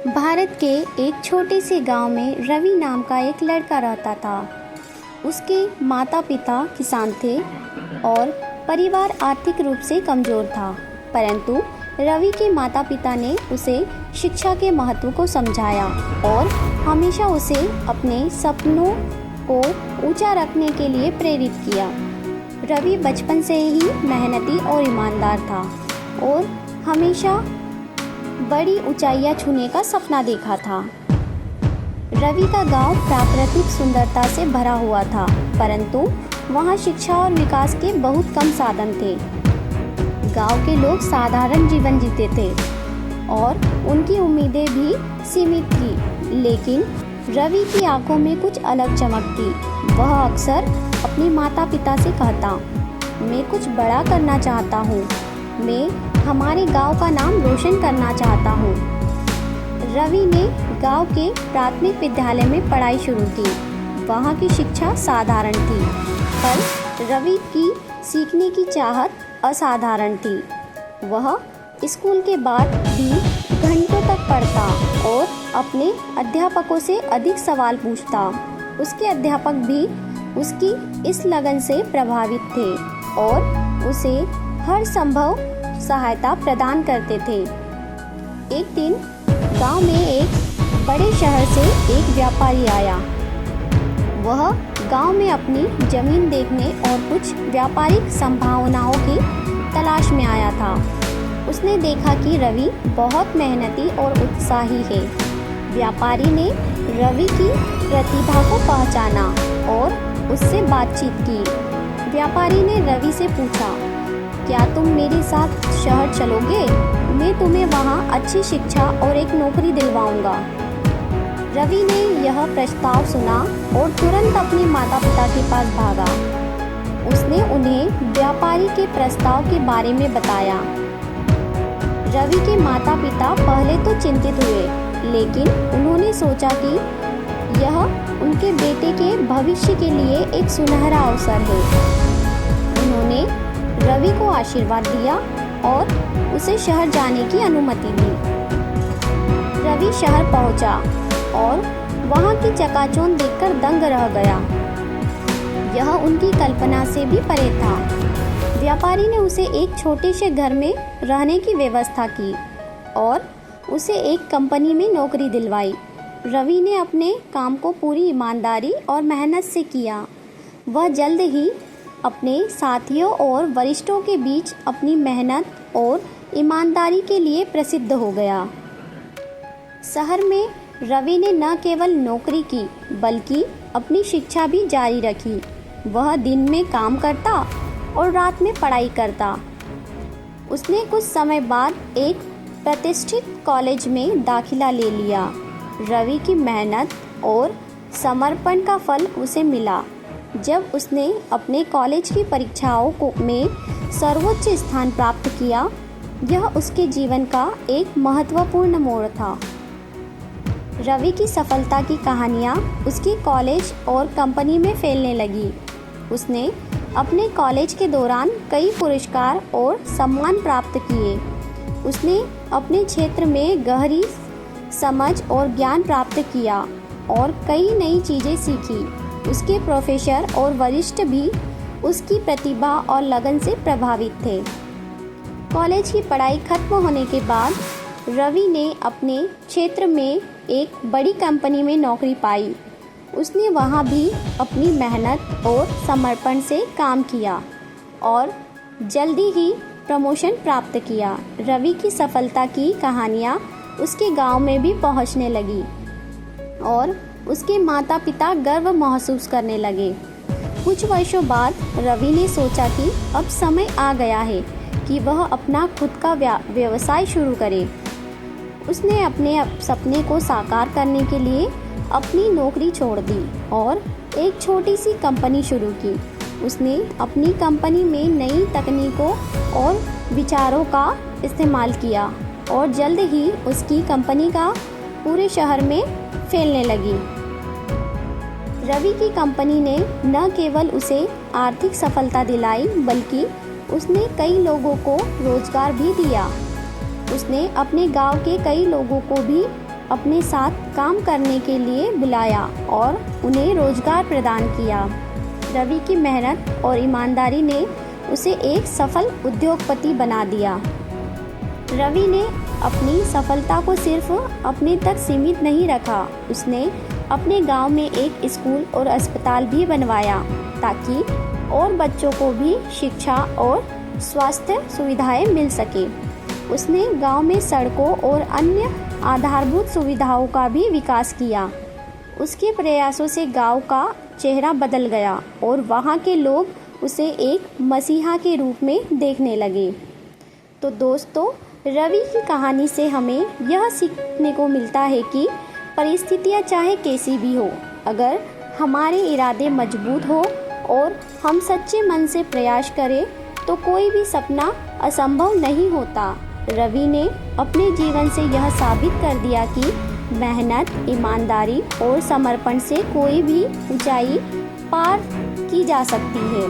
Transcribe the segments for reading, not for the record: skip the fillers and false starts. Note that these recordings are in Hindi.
भारत के एक छोटे से गांव में रवि नाम का एक लड़का रहता था। उसके माता पिता किसान थे और परिवार आर्थिक रूप से कमज़ोर था। परंतु रवि के माता पिता ने उसे शिक्षा के महत्व को समझाया और हमेशा उसे अपने सपनों को ऊंचा रखने के लिए प्रेरित किया। रवि बचपन से ही मेहनती और ईमानदार था और हमेशा बड़ी ऊंचाइयां छूने का सपना देखा था। रवि का गांव प्राकृतिक सुंदरता से भरा हुआ था, परंतु वहां शिक्षा और विकास के बहुत कम साधन थे। गांव के लोग साधारण जीवन जीते थे और उनकी उम्मीदें भी सीमित थी, लेकिन रवि की आंखों में कुछ अलग चमक थी। वह अक्सर अपने माता पिता से कहता, मैं कुछ बड़ा करना चाहता हूँ, मैं हमारे गांव का नाम रोशन करना चाहता हूँ। रवि ने गांव के प्राथमिक विद्यालय में पढ़ाई शुरू की। वहाँ की शिक्षा साधारण थी, पर रवि की सीखने की चाहत असाधारण थी। वह स्कूल के बाद भी घंटों तक पढ़ता और अपने अध्यापकों से अधिक सवाल पूछता। उसके अध्यापक भी उसकी इस लगन से प्रभावित थे और उसे हर संभव सहायता प्रदान करते थे। एक दिन गांव में एक बड़े शहर से एक व्यापारी आया। वह गांव में अपनी जमीन देखने और कुछ व्यापारिक संभावनाओं की तलाश में आया था। उसने देखा कि रवि बहुत मेहनती और उत्साही है। व्यापारी ने रवि की प्रतिभा को पहचाना और उससे बातचीत की। व्यापारी ने रवि से पूछा, क्या तुम मेरे साथ शहर चलोगे? मैं तुम्हें वहाँ अच्छी शिक्षा और एक नौकरी दिलवाऊंगा। रवि ने यह प्रस्ताव सुना और तुरंत अपने माता पिता के पास भागा। उसने उन्हें व्यापारी के प्रस्ताव के बारे में बताया। रवि के माता पिता पहले तो चिंतित हुए, लेकिन उन्होंने सोचा कि यह उनके बेटे के भविष्य के लिए एक सुनहरा अवसर है। उन्होंने रवि को आशीर्वाद दिया और उसे शहर जाने की अनुमति दी। रवि शहर पहुंचा और वहां की चकाचौंध देखकर दंग रह गया। यह उनकी कल्पना से भी परे था। व्यापारी ने उसे एक छोटे से घर में रहने की व्यवस्था की और उसे एक कंपनी में नौकरी दिलवाई। रवि ने अपने काम को पूरी ईमानदारी और मेहनत से किया। वह जल्द ही अपने साथियों और वरिष्ठों के बीच अपनी मेहनत और ईमानदारी के लिए प्रसिद्ध हो गया। शहर में रवि ने न केवल नौकरी की, बल्कि अपनी शिक्षा भी जारी रखी। वह दिन में काम करता और रात में पढ़ाई करता। उसने कुछ समय बाद एक प्रतिष्ठित कॉलेज में दाखिला ले लिया। रवि की मेहनत और समर्पण का फल उसे मिला। जब उसने अपने कॉलेज की परीक्षाओं में सर्वोच्च स्थान प्राप्त किया, यह उसके जीवन का एक महत्वपूर्ण मोड़ था। रवि की सफलता की कहानियाँ उसके कॉलेज और कंपनी में फैलने लगी। उसने अपने कॉलेज के दौरान कई पुरस्कार और सम्मान प्राप्त किए। उसने अपने क्षेत्र में गहरी समझ और ज्ञान प्राप्त किया और कई नई चीज़ें सीखी। उसके प्रोफेसर और वरिष्ठ भी उसकी प्रतिभा और लगन से प्रभावित थे। कॉलेज की पढ़ाई खत्म होने के बाद रवि ने अपने क्षेत्र में एक बड़ी कंपनी में नौकरी पाई। उसने वहां भी अपनी मेहनत और समर्पण से काम किया और जल्दी ही प्रमोशन प्राप्त किया। रवि की सफलता की कहानियाँ उसके गांव में भी पहुंचने लगी और उसके माता पिता गर्व महसूस करने लगे। कुछ वर्षों बाद रवि ने सोचा कि अब समय आ गया है कि वह अपना खुद का व्यवसाय शुरू करे। उसने अपने सपने को साकार करने के लिए अपनी नौकरी छोड़ दी और एक छोटी सी कंपनी शुरू की। उसने अपनी कंपनी में नई तकनीकों और विचारों का इस्तेमाल किया और जल्द ही उसकी कंपनी का पूरे शहर में फैलने लगी। रवि की कंपनी ने न केवल उसे आर्थिक सफलता दिलाई, बल्कि उसने कई लोगों को रोजगार भी दिया। उसने अपने गांव के कई लोगों को भी अपने साथ काम करने के लिए बुलाया और उन्हें रोजगार प्रदान किया। रवि की मेहनत और ईमानदारी ने उसे एक सफल उद्योगपति बना दिया। रवि ने अपनी सफलता को सिर्फ अपने तक सीमित नहीं रखा, उसने अपने गांव में एक स्कूल और अस्पताल भी बनवाया ताकि और बच्चों को भी शिक्षा और स्वास्थ्य सुविधाएं मिल सके। उसने गांव में सड़कों और अन्य आधारभूत सुविधाओं का भी विकास किया। उसके प्रयासों से गांव का चेहरा बदल गया और वहां के लोग उसे एक मसीहा के रूप में देखने लगे। तो दोस्तों, रवि की कहानी से हमें यह सीखने को मिलता है कि परिस्थितियां चाहे कैसी भी हो, अगर हमारे इरादे मजबूत हो और हम सच्चे मन से प्रयास करें तो कोई भी सपना असंभव नहीं होता। रवि ने अपने जीवन से यह साबित कर दिया कि मेहनत, ईमानदारी और समर्पण से कोई भी ऊंचाई पार की जा सकती है।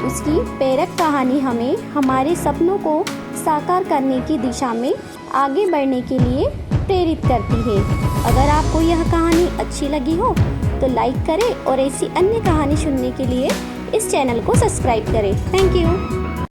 उसकी प्रेरक कहानी हमें हमारे सपनों को साकार करने की दिशा में आगे बढ़ने के लिए प्रेरित करती है। अगर आपको यह कहानी अच्छी लगी हो तो लाइक करें और ऐसी अन्य कहानी सुनने के लिए इस चैनल को सब्सक्राइब करें। Thank you.